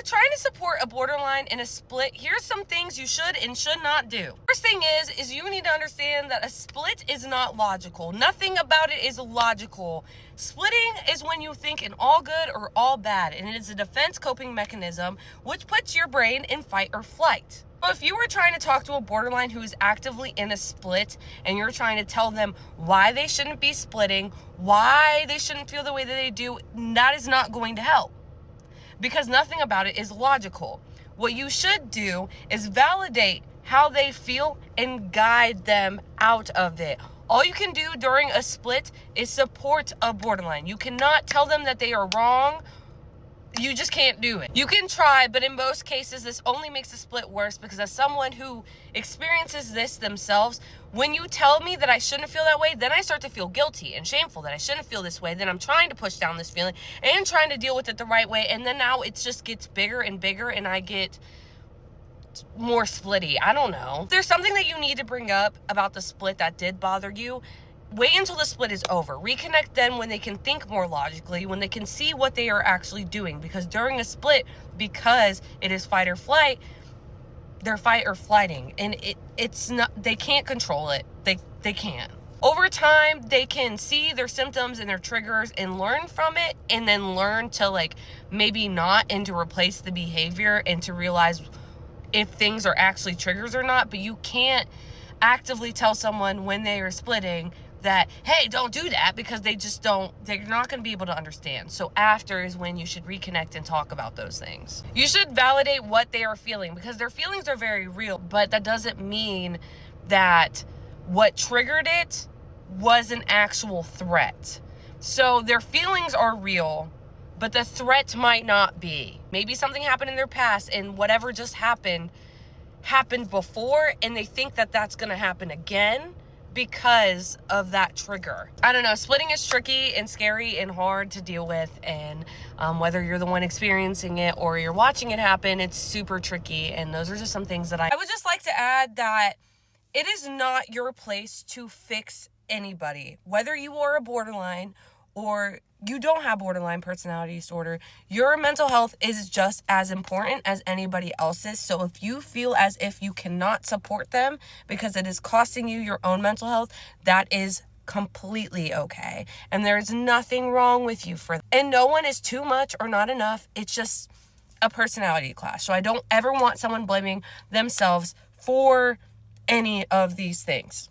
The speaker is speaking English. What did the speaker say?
trying to support a borderline in a split, here's some things you should and should not do. First thing is you need to understand that a split is not logical. Nothing about it is logical. Splitting is when you think in all good or all bad, and it is a defense coping mechanism which puts your brain in fight or flight. So if you were trying to talk to a borderline who is actively in a split and you're trying to tell them why they shouldn't be splitting, why they shouldn't feel the way that they do, that is not going to help, because nothing about it is logical. What you should do is validate how they feel and guide them out of it. All you can do during a split is support a borderline. You cannot tell them that they are wrong. You just can't do it. You can try, but in most cases, this only makes the split worse, because as someone who experiences this themselves, when you tell me that I shouldn't feel that way, then I start to feel guilty and shameful that I shouldn't feel this way. Then I'm trying to push down this feeling and trying to deal with it the right way. And then now it just gets bigger and bigger, and I get more splitty. I don't know. If there's something that you need to bring up about the split that did bother you, wait until the split is over. Reconnect then when they can think more logically, when they can see what they are actually doing. Because during a split, because it is fight or flight, they're fight or flighting. And it's not, they can't control it. They can't. Over time, they can see their symptoms and their triggers and learn from it, and then learn to like maybe not, and to replace the behavior, and to realize if things are actually triggers or not. But you can't actively tell someone when they are splitting that, hey, don't do that, because they're not going to be able to understand. So after is when you should reconnect and talk about those things. You should validate what they are feeling, because their feelings are very real, but that doesn't mean that what triggered it was an actual threat. So their feelings are real, but the threat might not be. Maybe something happened in their past, and whatever just happened before, and they think that that's going to happen again because of that trigger. I don't know. Splitting is tricky and scary and hard to deal with, and whether you're the one experiencing it or you're watching it happen, it's super tricky. And those are just some things that I would just like to add, that it is not your place to fix anybody. Whether you are a borderline or you don't have borderline personality disorder, your mental health is just as important as anybody else's. So if you feel as if you cannot support them because it is costing you your own mental health, that is completely okay. And there's nothing wrong with you for that. And no one is too much or not enough. It's just a personality clash. So I don't ever want someone blaming themselves for any of these things.